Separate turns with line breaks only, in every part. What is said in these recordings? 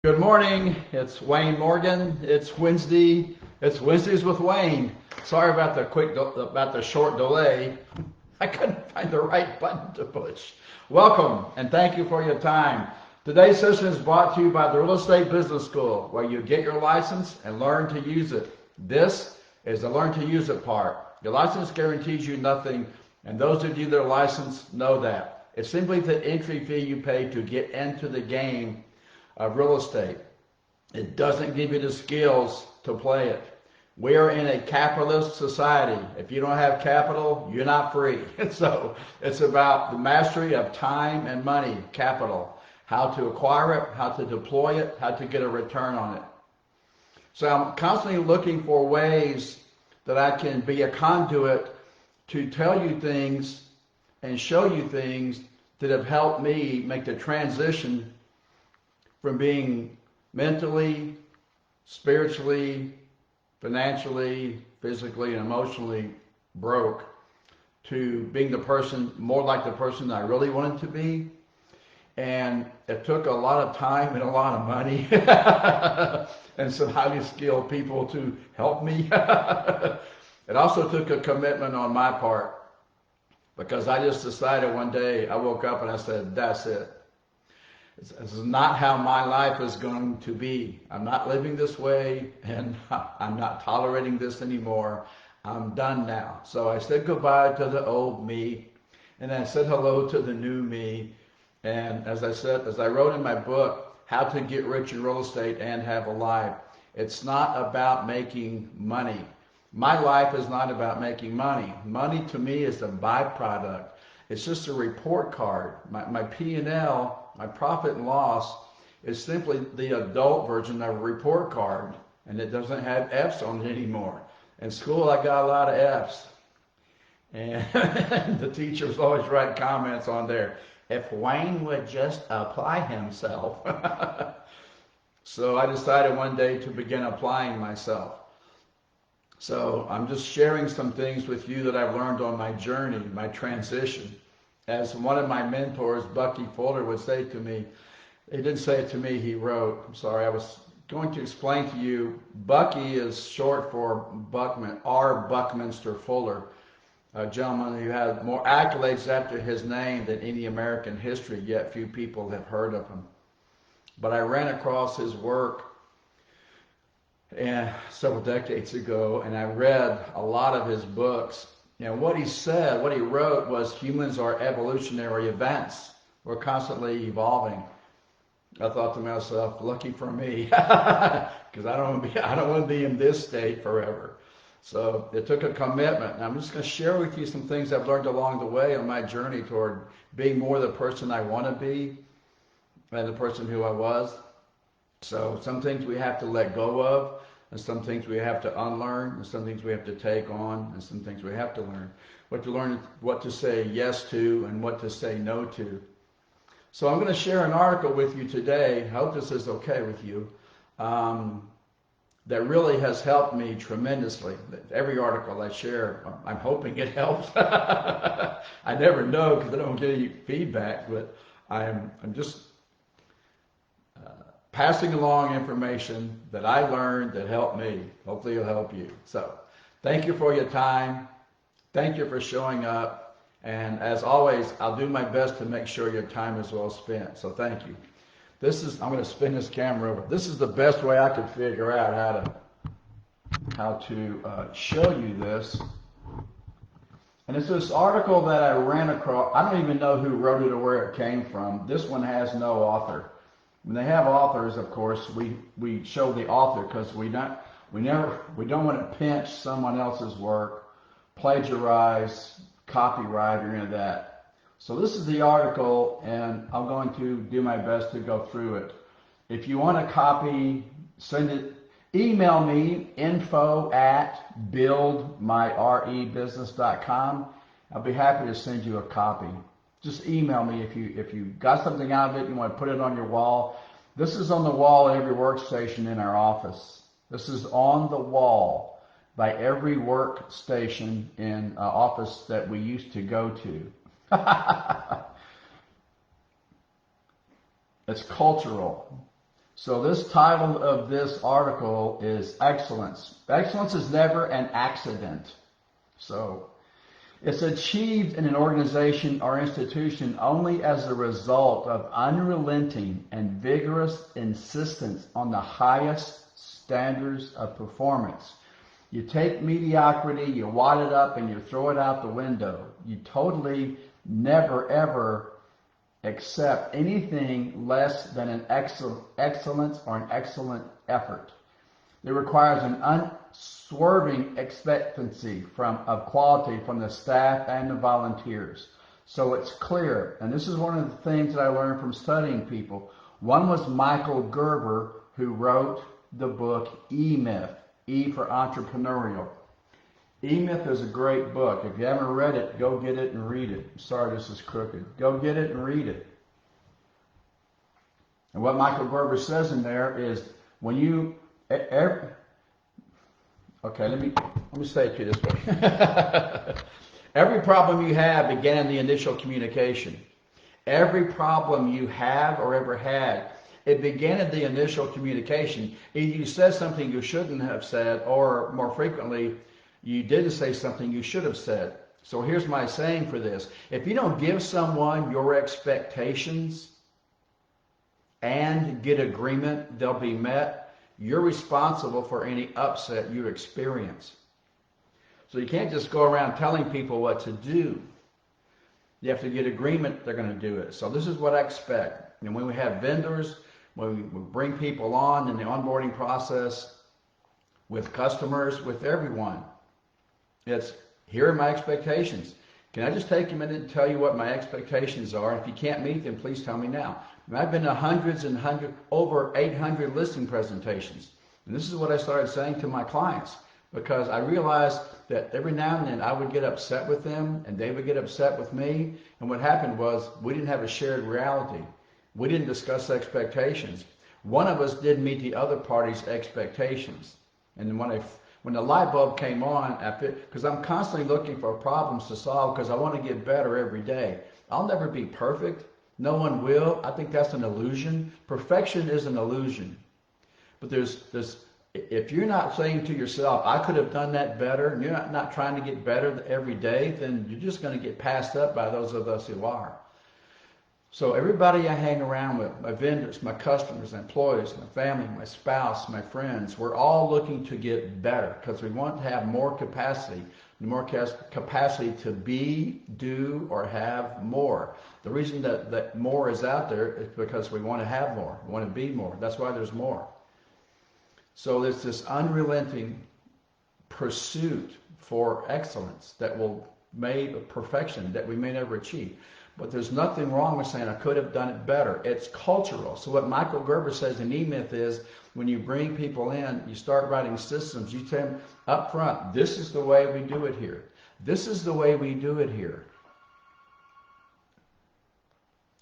Good morning. It's Wayne Morgan. It's Wednesday. It's Wednesdays with Wayne. Sorry about the short delay. I couldn't find the right button to push. Welcome and thank you for your time. Today's session is brought to you by the Real Estate Business School, where you get your license and learn to use it. This is the learn to use it part. Your license guarantees you nothing, and those of you that are licensed know that. It's simply the entry fee you pay to get into the game of real estate. It doesn't give you the skills to play it. We are in a capitalist society. If you don't have capital, you're not free. So it's about the mastery of time and money, capital, how to acquire it, how to deploy it, how to get a return on it. So I'm constantly looking for ways that I can be a conduit to tell you things and show you things that have helped me make the transition from being mentally, spiritually, financially, physically, and emotionally broke to being the person, more like the person I really wanted to be. And it took a lot of time and a lot of money and some highly skilled people to help me. It also took a commitment on my part, because I just decided one day, I woke up and I said, that's it. This is not how my life is going to be. I'm not living this way, and I'm not tolerating this anymore. I'm done now. So I said goodbye to the old me, and I said hello to the new me. And as I wrote in my book, How to Get Rich in Real Estate and Have a Life, it's not about making money. My life is not about making money. Money to me is a byproduct. It's just a report card. My P&L, my profit and loss, is simply the adult version of a report card, and it doesn't have F's on it anymore. In school, I got a lot of F's, and the teachers always write comments on there. If Wayne would just apply himself. So I decided one day to begin applying myself. So I'm just sharing some things with you that I've learned on my journey, my transition. As one of my mentors, Bucky Fuller, would say to me, he didn't say it to me, he wrote, I'm sorry, I was going to explain to you, Bucky is short for R. Buckminster Fuller, a gentleman who had more accolades after his name than any American history, yet few people have heard of him. But I ran across his work several decades ago, and I read a lot of his books. And what he said, what he wrote was, humans are evolutionary events. We're constantly evolving. I thought to myself, lucky for me, because I don't want to be in this state forever. So it took a commitment. And I'm just going to share with you some things I've learned along the way on my journey toward being more the person I want to be than the person who I was. So some things we have to let go of, and some things we have to unlearn, and some things we have to take on, and some things we have to learn. What to say yes to and what to say no to. So I'm going to share an article with you today, I hope this is okay with you, that really has helped me tremendously. Every article I share, I'm hoping it helps. I never know because I don't get any feedback, but I'm just passing along information that I learned that helped me. Hopefully it'll help you. So thank you for your time. Thank you for showing up. And as always, I'll do my best to make sure your time is well spent. So thank you. I'm going to spin this camera over. This is the best way I could figure out how to show you this. And it's this article that I ran across. I don't even know who wrote it or where it came from. This one has no author. When they have authors, of course, we show the author because we don't want to pinch someone else's work, plagiarize, copyright, or any of that. So this is the article, and I'm going to do my best to go through it. If you want a copy, email me, info@buildmyrebusiness.com. I'll be happy to send you a copy. Just email me if you got something out of it, you want to put it on your wall. This is on the wall at every workstation in our office. This is on the wall by every workstation in office that we used to go to. It's cultural. So this title of this article is Excellence. Excellence is never an accident. So it's achieved in an organization or institution only as a result of unrelenting and vigorous insistence on the highest standards of performance. You take mediocrity, you wad it up, and you throw it out the window. You totally never ever accept anything less than an excellence or an excellent effort. It requires an unswerving expectancy of quality from the staff and the volunteers. So it's clear, and this is one of the things that I learned from studying people. One was Michael Gerber, who wrote the book E-Myth, E for entrepreneurial. E-Myth is a great book. If you haven't read it, go get it and read it. Sorry, this is crooked. Go get it and read it. And what Michael Gerber says in there is, when you okay, let me say it to you this way. Every problem you have began in the initial communication. Every problem you have or ever had, it began in the initial communication. Either you said something you shouldn't have said, or more frequently, you didn't say something you should have said. So here's my saying for this. If you don't give someone your expectations and get agreement, they'll be met. You're responsible for any upset you experience. So you can't just go around telling people what to do. You have to get agreement they're going to do it. So this is what I expect. And when we have vendors, when we bring people on in the onboarding process, with customers, with everyone, it's, here are my expectations. Can I just take a minute and tell you what my expectations are? If you can't meet them, please tell me now. And I've been to over 800 listing presentations. And this is what I started saying to my clients, because I realized that every now and then I would get upset with them and they would get upset with me. And what happened was, we didn't have a shared reality. We didn't discuss expectations. One of us didn't meet the other party's expectations. And when the light bulb came on, because I'm constantly looking for problems to solve, because I want to get better every day. I'll never be perfect. No one will. I think that's an illusion. Perfection is an illusion. But if you're not saying to yourself, I could have done that better, and you're not trying to get better every day, then you're just going to get passed up by those of us who are. So everybody I hang around with, my vendors, my customers, my employees, my family, my spouse, my friends, we're all looking to get better, because we want to have more capacity to be, do, or have more. The reason that more is out there is because we want to have more, we want to be more. That's why there's more. So there's this unrelenting pursuit for excellence that will make perfection that we may never achieve. But there's nothing wrong with saying I could have done it better. It's cultural. So what Michael Gerber says in E-Myth is, when you bring people in, you start writing systems. You tell them up front, this is the way we do it here. This is the way we do it here.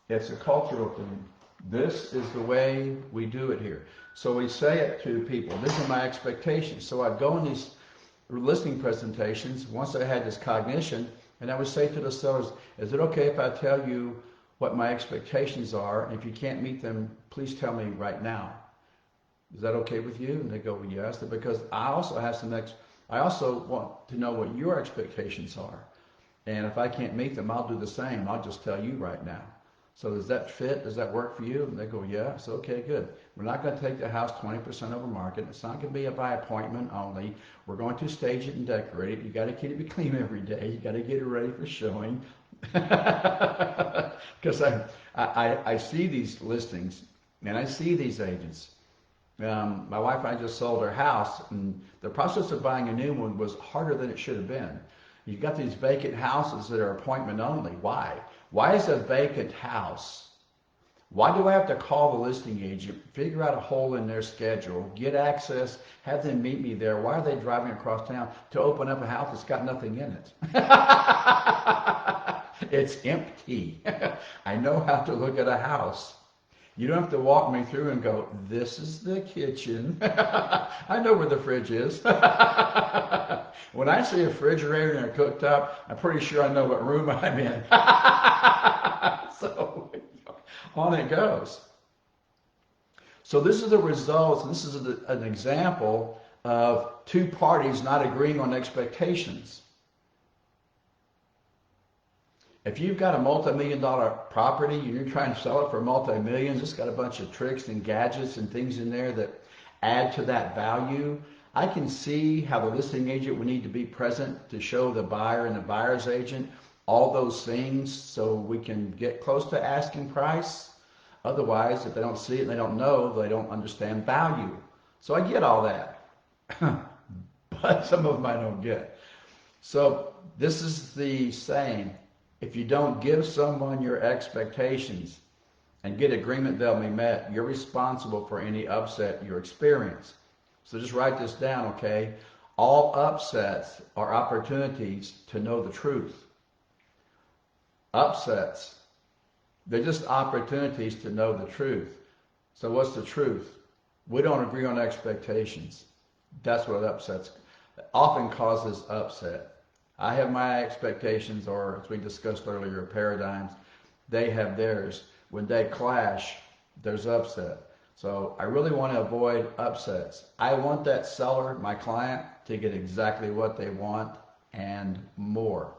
It's a cultural thing. This is the way we do it here. So we say it to people. These are my expectations. So I'd go in these listing presentations, once I had this cognition, and I would say to the sellers, is it okay if I tell you what my expectations are? And if you can't meet them, please tell me right now. Is that okay with you? And they go, well, yes. Because I also have I also want to know what your expectations are. And if I can't meet them, I'll do the same. I'll just tell you right now. So does that fit? Does that work for you? And they go, yeah. So, okay, good. We're not going to take the house 20% over market. It's not going to be a by appointment only. We're going to stage it and decorate it. You got to keep it clean every day. You got to get it ready for showing. Because I see these listings and I see these agents. My wife and I just sold our house, and the process of buying a new one was harder than it should have been. You've got these vacant houses that are appointment only. Why? Why is a vacant house? Why do I have to call the listing agent, figure out a hole in their schedule, get access, have them meet me there? Why are they driving across town to open up a house that's got nothing in it? It's empty. I know how to look at a house. You don't have to walk me through and go, this is the kitchen. I know where the fridge is. When I see a refrigerator and a cooktop, I'm pretty sure I know what room I'm in. So on it goes. So this is the results, and this is an example of two parties not agreeing on expectations. If you've got a multi-million-dollar property and you're trying to sell it for multi-millions, it's got a bunch of tricks and gadgets and things in there that add to that value. I can see how the listing agent would need to be present to show the buyer and the buyer's agent all those things so we can get close to asking price. Otherwise, if they don't see it and they don't know, they don't understand value. So I get all that, but some of them I don't get. So this is the saying, if you don't give someone your expectations and get agreement they'll be met, you're responsible for any upset you experience. So just write this down, okay? All upsets are opportunities to know the truth. Upsets, they're just opportunities to know the truth. So what's the truth? We don't agree on expectations. That's what upsets often causes upset. I have my expectations, or as we discussed earlier, paradigms. They have theirs. When they clash, there's upset. So I really want to avoid upsets. I want that seller, my client, to get exactly what they want and more.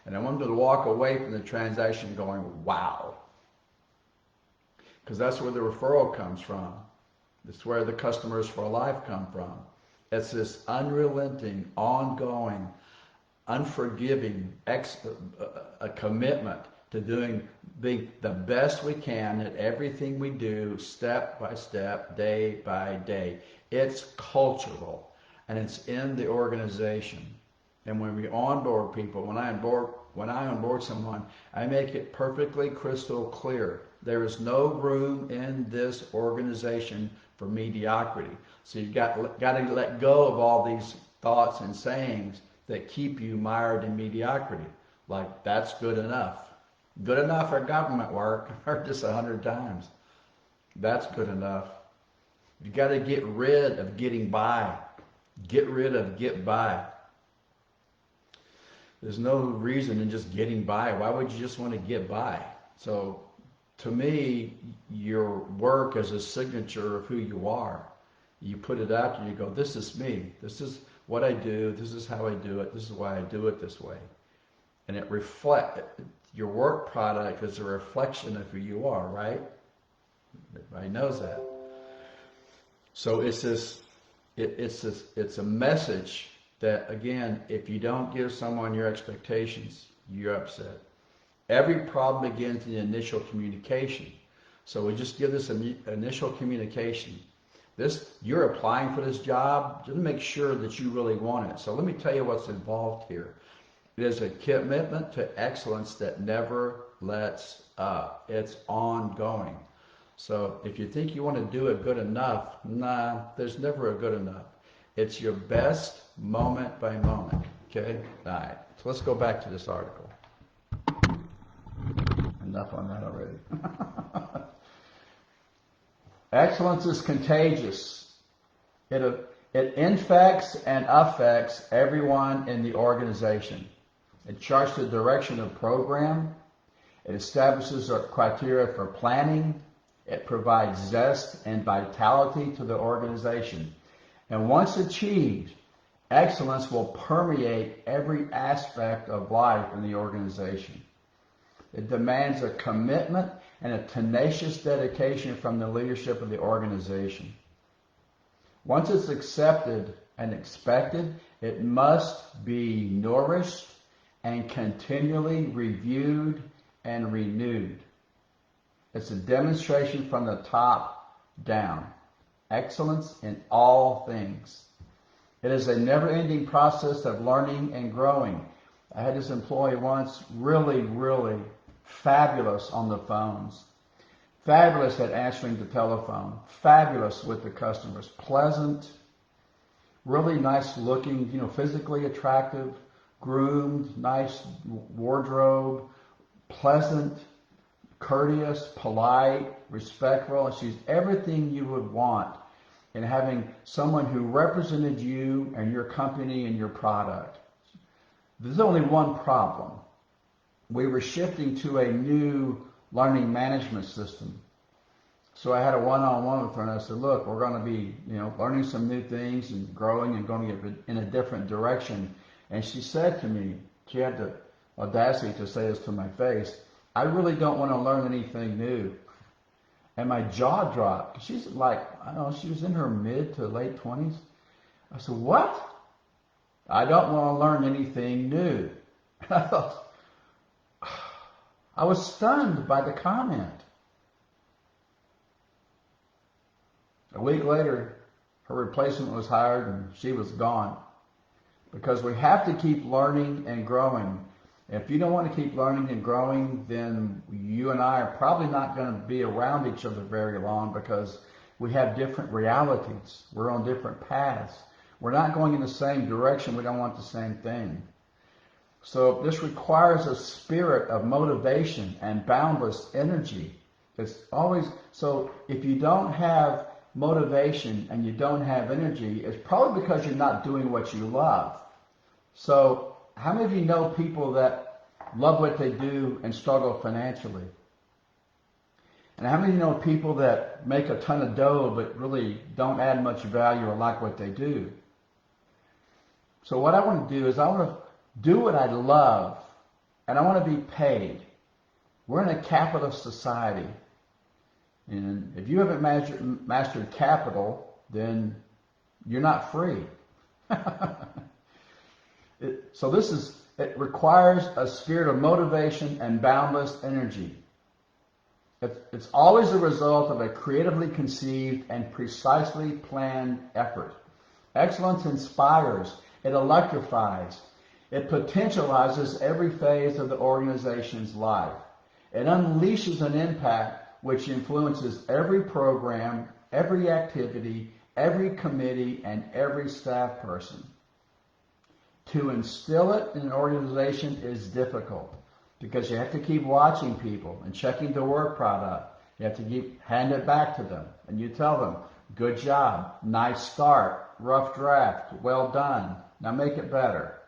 And I want them to walk away from the transaction going, wow. Because that's where the referral comes from. That's where the customers for life come from. It's this unrelenting, ongoing, unforgiving a commitment to being the best we can at everything we do, step by step, day by day. It's cultural, and it's in the organization. And when we onboard people, when I onboard someone, I make it perfectly crystal clear. There is no room in this organization for mediocrity. So you've got to let go of all these thoughts and sayings that keep you mired in mediocrity. Like, that's good enough. Good enough for government work. I've heard this 100 times. That's good enough. You got to get rid of getting by. Get rid of get by. There's no reason in just getting by. Why would you just want to get by? So to me, your work is a signature of who you are. You put it out and you go, this is me. This is what I do. This is how I do it. This is why I do it this way. And it your work product is a reflection of who you are, right? Everybody knows that. So it's a message that, again, if you don't give someone your expectations, you're upset. Every problem begins in the initial communication. So we just give this initial communication. You're applying for this job, just make sure that you really want it. So let me tell you what's involved here. It is a commitment to excellence that never lets up. It's ongoing. So if you think you want to do it good enough, nah, there's never a good enough. It's your best moment by moment. Okay? All right. So let's go back to this article. Enough on that already. Excellence is contagious. It infects and affects everyone in the organization. It charts the direction of program. It establishes a criteria for planning. It provides zest and vitality to the organization. And once achieved, excellence will permeate every aspect of life in the organization. It demands a commitment and a tenacious dedication from the leadership of the organization. Once it's accepted and expected, it must be nourished and continually reviewed and renewed. It's a demonstration from the top down. Excellence in all things. It is a never-ending process of learning and growing. I had this employee once, really, really fabulous on the phones. Fabulous at answering the telephone. Fabulous with the customers. Pleasant. Really nice looking, physically attractive. Groomed, nice wardrobe. Pleasant. Courteous, polite, respectful. And she's everything you would want in having someone who represented you and your company and your product. There's only one problem. We were shifting to a new learning management system. So I had a one-on-one with her, and I said, look, we're going to be, learning some new things and growing and going to get in a different direction. And she said to me, she had the audacity to say this to my face, I really don't want to learn anything new. And my jaw dropped. She's like, I don't know, she was in her mid to late 20s. I said, what? I don't want to learn anything new. And I thought, I was stunned by the comment. A week later, her replacement was hired and she was gone. Because we have to keep learning and growing. If you don't want to keep learning and growing, then you and I are probably not going to be around each other very long because we have different realities. We're on different paths. We're not going in the same direction. We don't want the same thing. So this requires a spirit of motivation and boundless energy. It's always, so if you don't have motivation and you don't have energy, it's probably because you're not doing what you love. So how many of you know people that love what they do and struggle financially? And how many of you know people that make a ton of dough but really don't add much value or like what they do? So what I want to do is I want to do what I love and I want to be paid. We're in a capitalist society. And if you haven't mastered capital, then you're not free. It requires a spirit of motivation and boundless energy. It's always the result of a creatively conceived and precisely planned effort. Excellence inspires, it electrifies, it potentializes every phase of the organization's life. It unleashes an impact which influences every program, every activity, every committee, and every staff person. To instill it in an organization is difficult because you have to keep watching people and checking the work product. You have to hand it back to them and you tell them, good job, nice start, rough draft, well done, now make it better.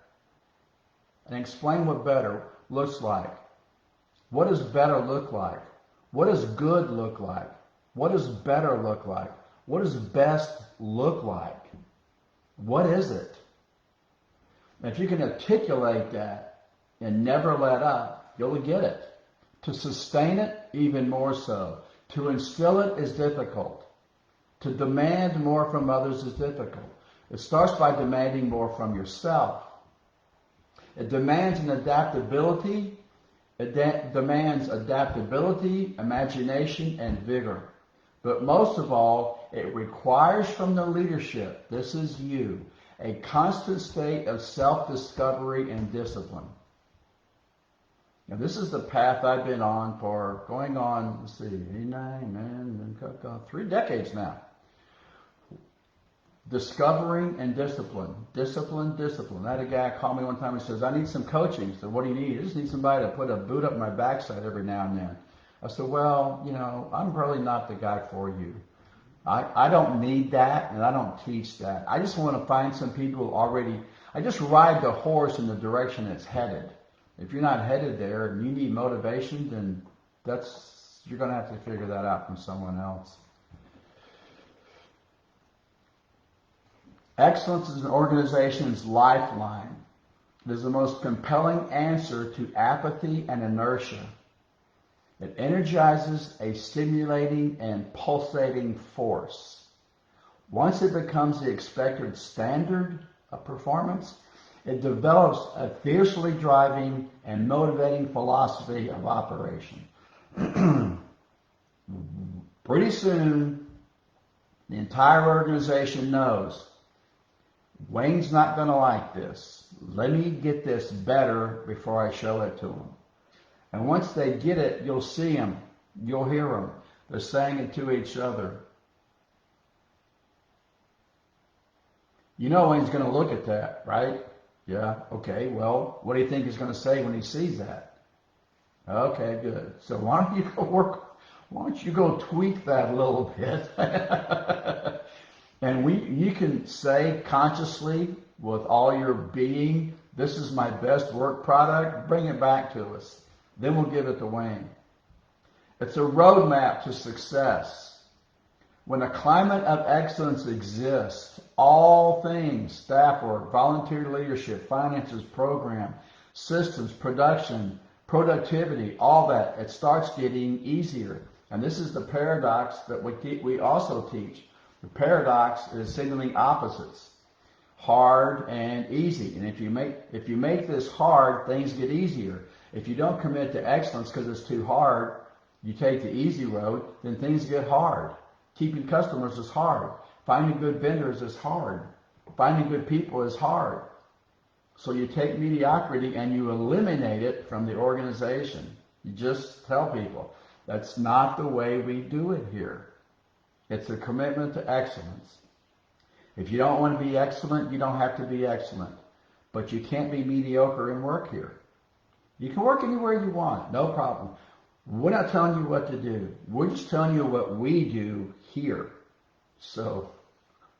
And explain what better looks like. What does better look like? What does good look like? What does better look like? What does best look like? What is it? And if you can articulate that and never let up, you'll get it. To sustain it, even more so. To instill it is difficult. To demand more from others is difficult. It starts by demanding more from yourself. It demands an adaptability. It demands adaptability, imagination, and vigor. But most of all, it requires from the leadership, this is you, a constant state of self-discovery and discipline. Now, this is the path I've been on for going on, let's see, 3 decades now. Discovering and discipline. Discipline, discipline. I had a guy call me one time and says, I need some coaching. I said, what do you need? I just need somebody to put a boot up my backside every now and then. I said, well, I'm really not the guy for you. I don't need that, and I don't teach that. I just want to find some people already, I just ride the horse in the direction it's headed. If you're not headed there and you need motivation, then you're going to have to figure that out from someone else. Excellence is an organization's lifeline. It is the most compelling answer to apathy and inertia. It energizes a stimulating and pulsating force. Once it becomes the expected standard of performance, it develops a fiercely driving and motivating philosophy of operation. Pretty soon, the entire organization knows Wayne's not going to like this. Let me get this better before I show it to him. And once they get it, you'll see them. You'll hear them. They're saying it to each other. You know Wayne's going to look at that, right? Yeah, okay, well, what do you think he's going to say when he sees that? Okay, good. So why don't you go tweak that a little bit? And you can say consciously with all your being, this is my best work product, bring it back to us. Then we'll give it to Wayne. It's a roadmap to success. When a climate of excellence exists, all things, staff work, volunteer leadership, finances, program, systems, production, productivity, all that, it starts getting easier. And this is the paradox that we also teach. The paradox is signaling opposites, hard and easy. And if you make this hard, things get easier. If you don't commit to excellence because it's too hard, you take the easy road, then things get hard. Keeping customers is hard. Finding good vendors is hard. Finding good people is hard. So you take mediocrity and you eliminate it from the organization. You just tell people, that's not the way we do it here. It's a commitment to excellence. If you don't want to be excellent, you don't have to be excellent. But you can't be mediocre and work here. You can work anywhere you want, no problem. We're not telling you what to do. We're just telling you what we do here. So,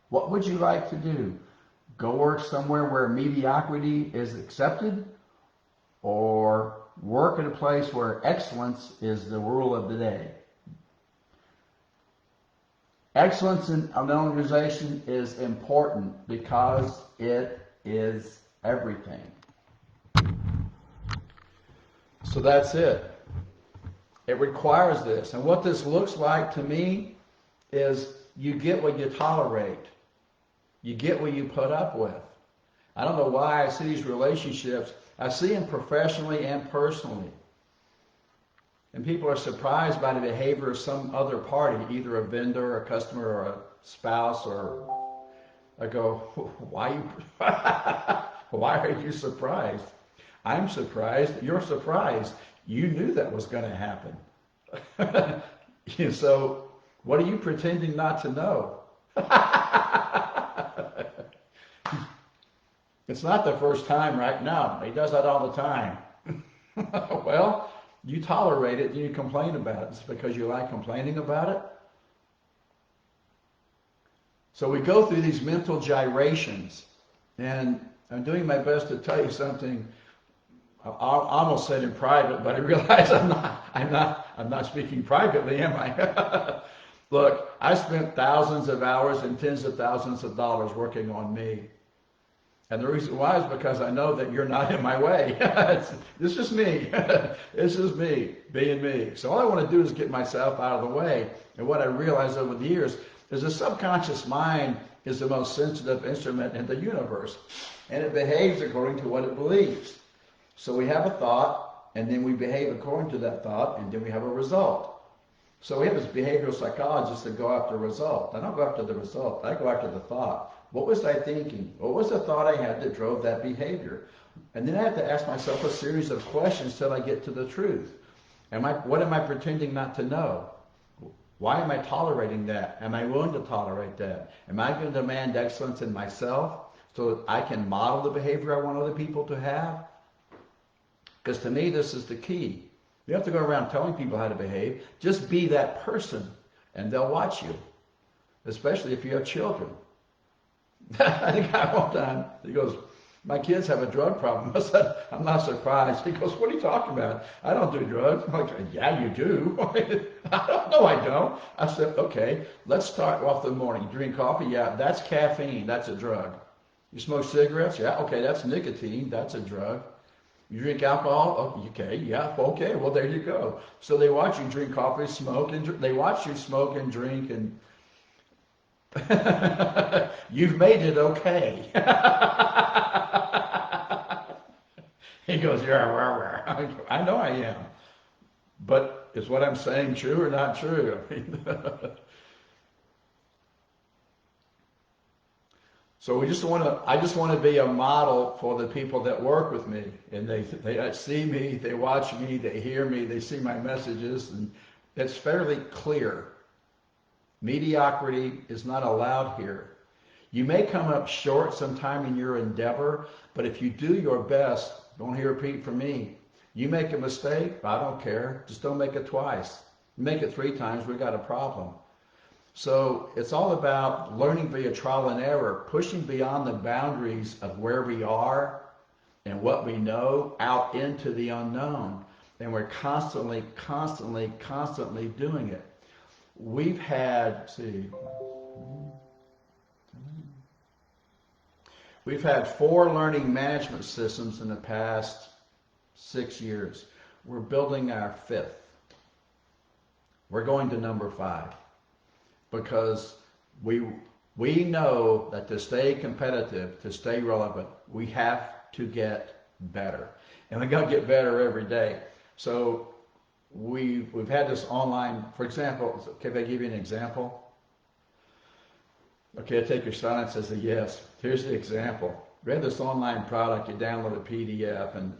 what would you like to do? Go work somewhere where mediocrity is accepted? Or work at a place where excellence is the rule of the day? Excellence in an organization is important because it is everything. So that's it. It requires this. And what this looks like to me is you get what you tolerate. You get what you put up with. I don't know why I see these relationships. I see them professionally and personally. And people are surprised by the behavior of some other party, either a vendor, a customer, or a spouse, or I go, why are you surprised? I'm surprised. You're surprised. You knew that was going to happen. So what are you pretending not to know? It's not the first time right now. He does that all the time. Well, you tolerate it and you complain about it. It's because you like complaining about it. So we go through these mental gyrations, and I'm doing my best to tell you something. I almost said in private, but I realize I'm not speaking privately, am I? Look, I spent thousands of hours and tens of thousands of dollars working on me. And the reason why is because I know that you're not in my way. This is me. This is me being me. So all I want to do is get myself out of the way. And what I realized over the years is the subconscious mind is the most sensitive instrument in the universe. And it behaves according to what it believes. So we have a thought, and then we behave according to that thought, and then we have a result. So we have this behavioral psychologist that go after a result. I don't go after the result. I go after the thought. What was I thinking? What was the thought I had that drove that behavior? And then I have to ask myself a series of questions till I get to the truth. What am I pretending not to know? Why am I tolerating that? Am I willing to tolerate that? Am I going to demand excellence in myself so that I can model the behavior I want other people to have? Because to me, this is the key. You have to go around telling people how to behave. Just be that person, and they'll watch you, especially if you have children. I think I one time, he goes, my kids have a drug problem. I said, I'm not surprised. He goes, what are you talking about? I don't do drugs. I'm like, yeah, you do. I don't know, I don't. I said, okay, let's start off the morning. Drink coffee? Yeah, that's caffeine. That's a drug. You smoke cigarettes? Yeah, okay, that's nicotine. That's a drug. You drink alcohol? Oh, okay, yeah, okay, well, there you go. So they watch you drink coffee, smoke, and they watch you smoke and drink, and you've made it okay. He goes, yeah, I know I am. But is what I'm saying true or not true? So I just want to be a model for the people that work with me, and they see me, they watch me, they hear me, they see my messages, and it's fairly clear. Mediocrity is not allowed here. You may come up short sometime in your endeavor, but if you do your best, don't hear a repeat from me. You make a mistake, I don't care. Just don't make it twice. You make it 3 times, we got a problem. So it's all about learning via trial and error, pushing beyond the boundaries of where we are and what we know out into the unknown. And we're constantly doing it. we've had, let's see, we've had 4 learning management systems in the past 6 years. We're building our 5th. We're going to number 5 because we know that to stay competitive, to stay relevant, we have to get better. And we got to get better every day. So we've had this online, for example, can I give you an example? Okay, I take your silence as a yes. Here's the example. We had this online product, you download a PDF, and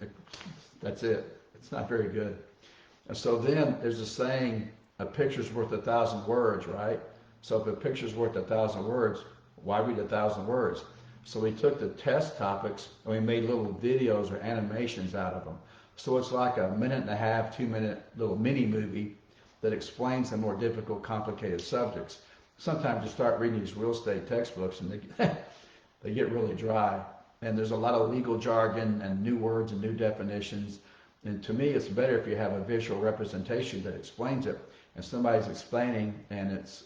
that's it. It's not very good. And so then there's a saying, a picture's worth 1,000 words, right? So if a picture's worth 1,000 words, why read 1,000 words? So we took the test topics and we made little videos or animations out of them. So it's like a 1.5, 2-minute little mini movie that explains the more difficult, complicated subjects. Sometimes you start reading these real estate textbooks and they get really dry. And there's a lot of legal jargon and new words and new definitions. And to me, it's better if you have a visual representation that explains it. And somebody's explaining and it's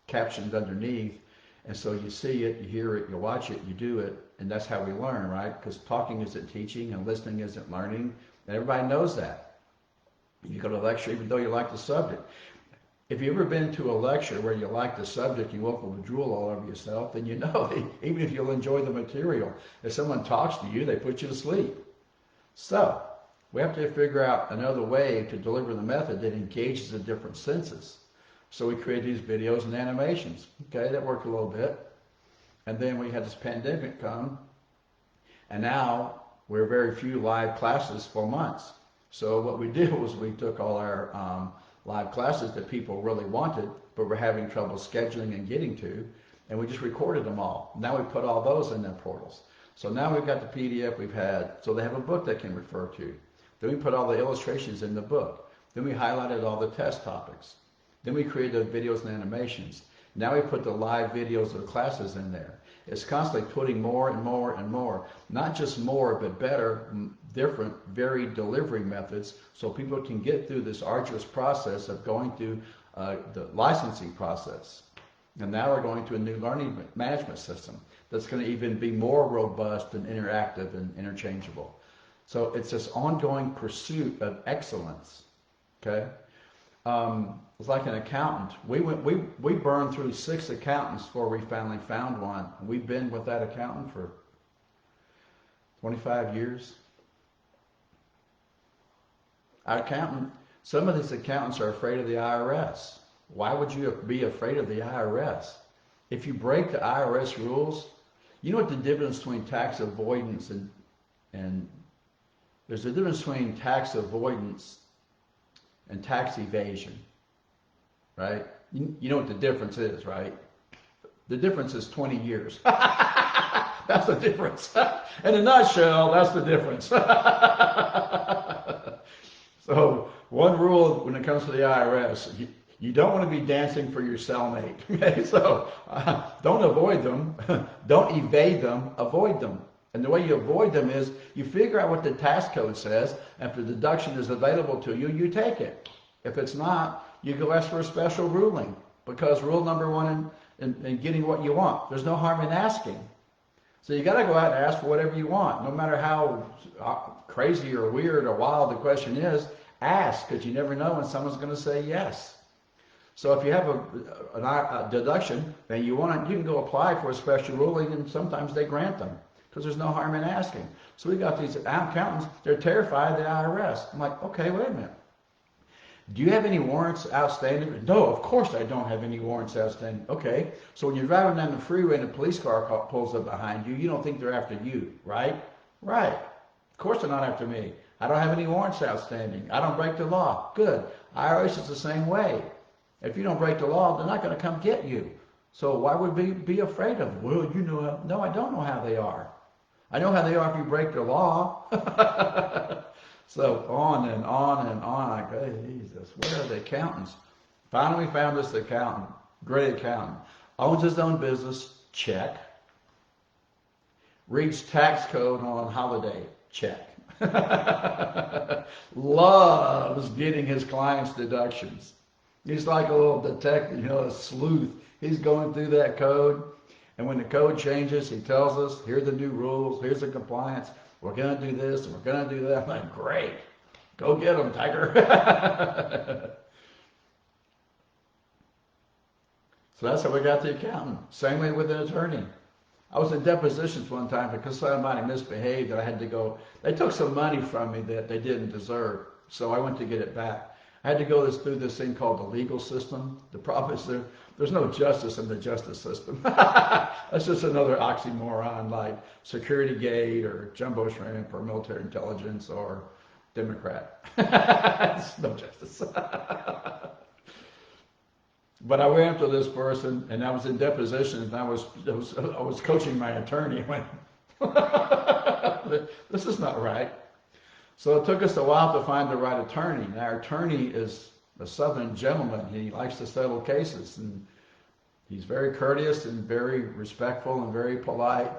captioned underneath. And so you see it, you hear it, you watch it, you do it. And that's how we learn, right? Because talking isn't teaching and listening isn't learning. And everybody knows that. You go to a lecture even though you like the subject. If you've ever been to a lecture where you like the subject, you woke up with drool all over yourself, then you know, even if you'll enjoy the material, if someone talks to you, they put you to sleep. So, we have to figure out another way to deliver the method that engages the different senses. So we create these videos and animations. Okay, that worked a little bit. And then we had this pandemic come, and now we're very few live classes for months. So what we did was we took all our live classes that people really wanted, but were having trouble scheduling and getting to, and we just recorded them all. Now we put all those in their portals. So now we've got the PDF we've had, so they have a book they can refer to. Then we put all the illustrations in the book. Then we highlighted all the test topics. Then we created videos and animations. Now we put the live videos of the classes in there. It's constantly putting more and more and more. Not just more, but better, different, varied delivery methods so people can get through this arduous process of going through the licensing process. And now we're going to a new learning management system that's going to even be more robust and interactive and interchangeable. So it's this ongoing pursuit of excellence, okay? It's like an accountant. We burned through 6 accountants before we finally found one. We've been with that accountant for 25 years. Our accountant, some of these accountants are afraid of the IRS. Why would you be afraid of the IRS? If you break the IRS rules, you know what the difference between tax avoidance and there's a difference between tax avoidance and tax evasion, right? You know what the difference is, right? The difference is 20 years. That's the difference. In a nutshell, that's the difference. So one rule when it comes to the IRS, you don't want to be dancing for your cellmate. Okay? So don't avoid them. Don't evade them. Avoid them. And the way you avoid them is you figure out what the tax code says. If the deduction is available to you, you take it. If it's not, you go ask for a special ruling. Because rule number 1 in getting what you want, there's no harm in asking. So you got to go out and ask for whatever you want. No matter how crazy or weird or wild the question is, ask, because you never know when someone's going to say yes. So if you have a deduction and you want it, you can go apply for a special ruling, and sometimes they grant them because there's no harm in asking. So we got these accountants, they're terrified of the IRS. I'm like, okay, wait a minute. Do you have any warrants outstanding? No, of course I don't have any warrants outstanding. Okay, so when you're driving down the freeway and a police car pulls up behind you, you don't think they're after you, right? Right. Of course they're not after me. I don't have any warrants outstanding. I don't break the law. Good. IRS is the same way. If you don't break the law, they're not going to come get you. So why would we be afraid of them? Well, you know how. No, I don't know how they are. I know how they are if you break the law. So on and on and on. I go, Jesus, where are the accountants? Finally, we found this accountant, great accountant. Owns his own business, check. Reads tax code on holiday, check. Loves getting his clients' deductions. He's like a little detective, a sleuth. He's going through that code. And when the code changes, he tells us, here are the new rules, here's the compliance. We're going to do this and we're going to do that. I'm like, great. Go get him, Tiger. So that's how we got the accountant. Same way with an attorney. I was in depositions one time because somebody misbehaved and I had to go. They took some money from me that they didn't deserve. So I went to get it back. I had to go through this thing called the legal system. The problem is there's no justice in the justice system. That's just another oxymoron like security gate or jumbo shrimp or military intelligence or Democrat. It's no justice. But I went up to this person, and I was in deposition, and I was coaching my attorney. I went, this is not right. So it took us a while to find the right attorney. And our attorney is a Southern gentleman. He likes to settle cases, and he's very courteous and very respectful and very polite.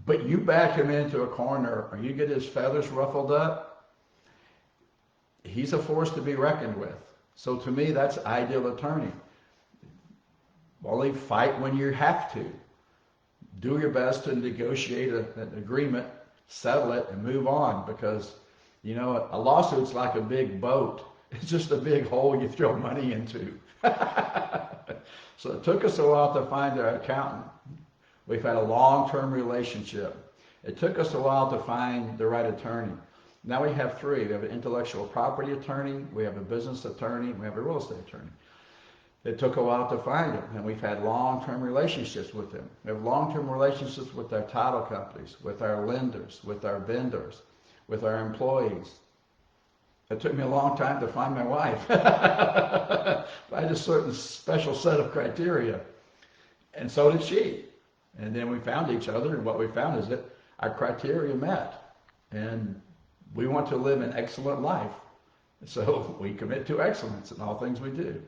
But you back him into a corner, or you get his feathers ruffled up, he's a force to be reckoned with. So to me, that's ideal attorney. Only fight when you have to. Do your best to negotiate an agreement, settle it, and move on. Because, a lawsuit's like a big boat. It's just a big hole you throw money into. So it took us a while to find our accountant. We've had a long-term relationship. It took us a while to find the right attorney. Now we have three. We have an intellectual property attorney, we have a business attorney, we have a real estate attorney. It took a while to find them, and we've had long-term relationships with them. We have long-term relationships with our title companies, with our lenders, with our vendors, with our employees. It took me a long time to find my wife. I had a certain special set of criteria, and so did she. And then we found each other, and what we found is that our criteria met. And we want to live an excellent life. So we commit to excellence in all things we do.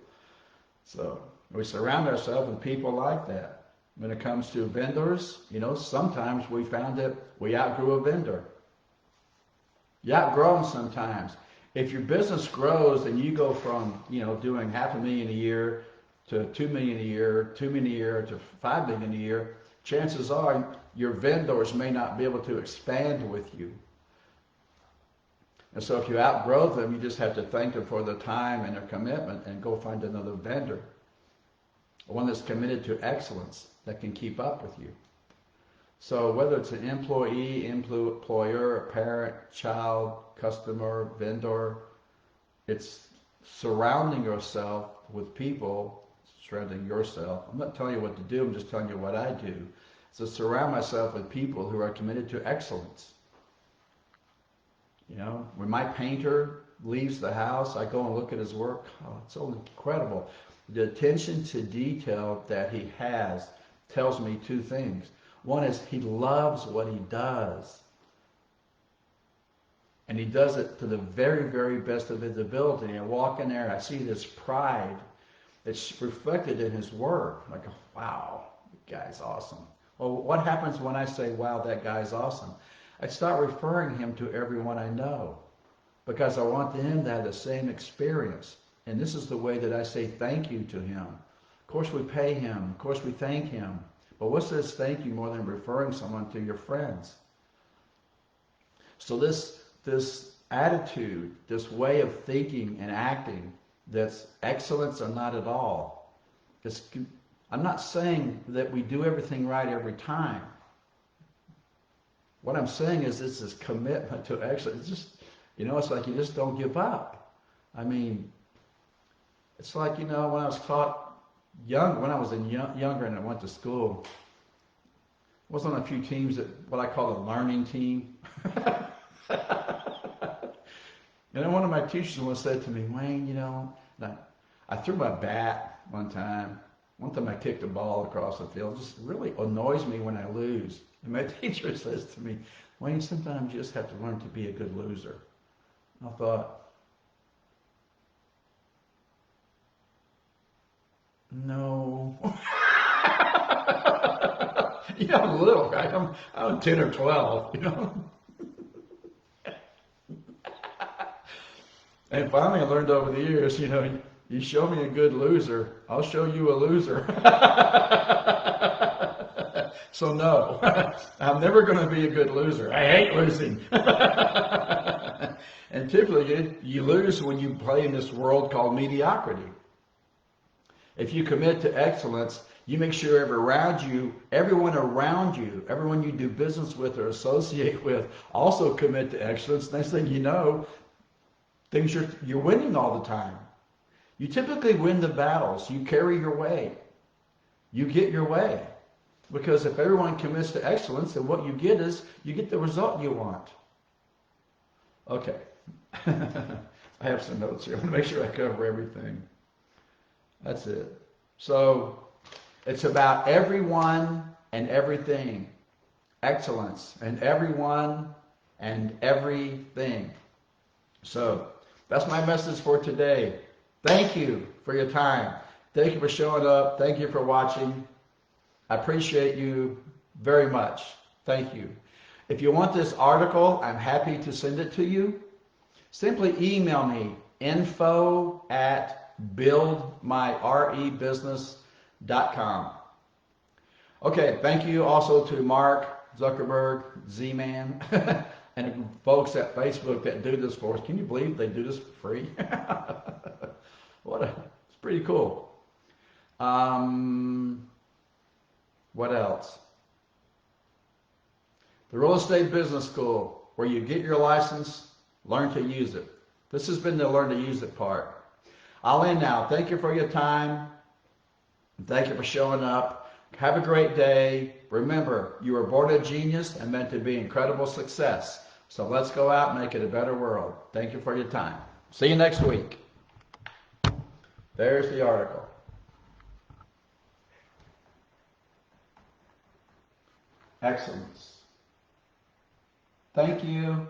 So we surround ourselves with people like that. When it comes to vendors, sometimes we found that we outgrew a vendor. You outgrow them sometimes. If your business grows and you go from, doing $500,000 a year to $2 million a year, $2 million a year to $5 million a year, chances are your vendors may not be able to expand with you. And so if you outgrow them, you just have to thank them for their time and their commitment and go find another vendor. One that's committed to excellence that can keep up with you. So whether it's an employee, employer, a parent, child, customer, vendor, it's surrounding yourself with people, surrounding yourself. I'm not telling you what to do, I'm just telling you what I do. So surround myself with people who are committed to excellence. When my painter leaves the house, I go and look at his work. Oh, it's so incredible. The attention to detail that he has tells me two things. One is he loves what he does. And he does it to the very, very best of his ability. I walk in there, I see this pride that's reflected in his work. Like, wow, that guy's awesome. Well, what happens when I say, wow, that guy's awesome? I start referring him to everyone I know because I want him to have the same experience. And this is the way that I say thank you to him. Of course we pay him. Of course we thank him. But what's this thank you more than referring someone to your friends? So this attitude, this way of thinking and acting that's excellence or not at all. I'm not saying that we do everything right every time. What I'm saying is it's this commitment to excellence. It's just, it's like you just don't give up. I mean, it's like, when I was taught when I was younger and I went to school, I was on a few teams what I call a learning team. And then one of my teachers once said to me, Wayne, I threw my bat one time. One time I kicked a ball across the field. It just really annoys me when I lose. And my teacher says to me, Wayne, sometimes you just have to learn to be a good loser. And I thought, no. I'm little, right? I'm 10 or 12, And finally, I learned over the years, you show me a good loser, I'll show you a loser. So no, I'm never going to be a good loser. I hate losing. And typically, you lose when you play in this world called mediocrity. If you commit to excellence, you make sure everyone around you, everyone you do business with or associate with, also commit to excellence. Next thing you know, you're winning all the time. You typically win the battles. You carry your way. You get your way. Because if everyone commits to excellence, then what you get is you get the result you want. Okay. I have some notes here. I want to make sure I cover everything. That's it. So it's about everyone and everything. Excellence and everyone and everything. So that's my message for today. Thank you for your time. Thank you for showing up. Thank you for watching. I appreciate you very much. Thank you. If you want this article, I'm happy to send it to you. Simply email me, info@buildmyrebusiness.com. Okay, thank you also to Mark Zuckerberg, Z-Man, and folks at Facebook that do this for us. Can you believe they do this for free? It's pretty cool. What else? The Real Estate Business School, where you get your license, learn to use it. This has been the learn to use it part. I'll end now. Thank you for your time. Thank you for showing up. Have a great day. Remember, you were born a genius and meant to be incredible success. So let's go out and make it a better world. Thank you for your time. See you next week. There's the article. Excellence. Thank you.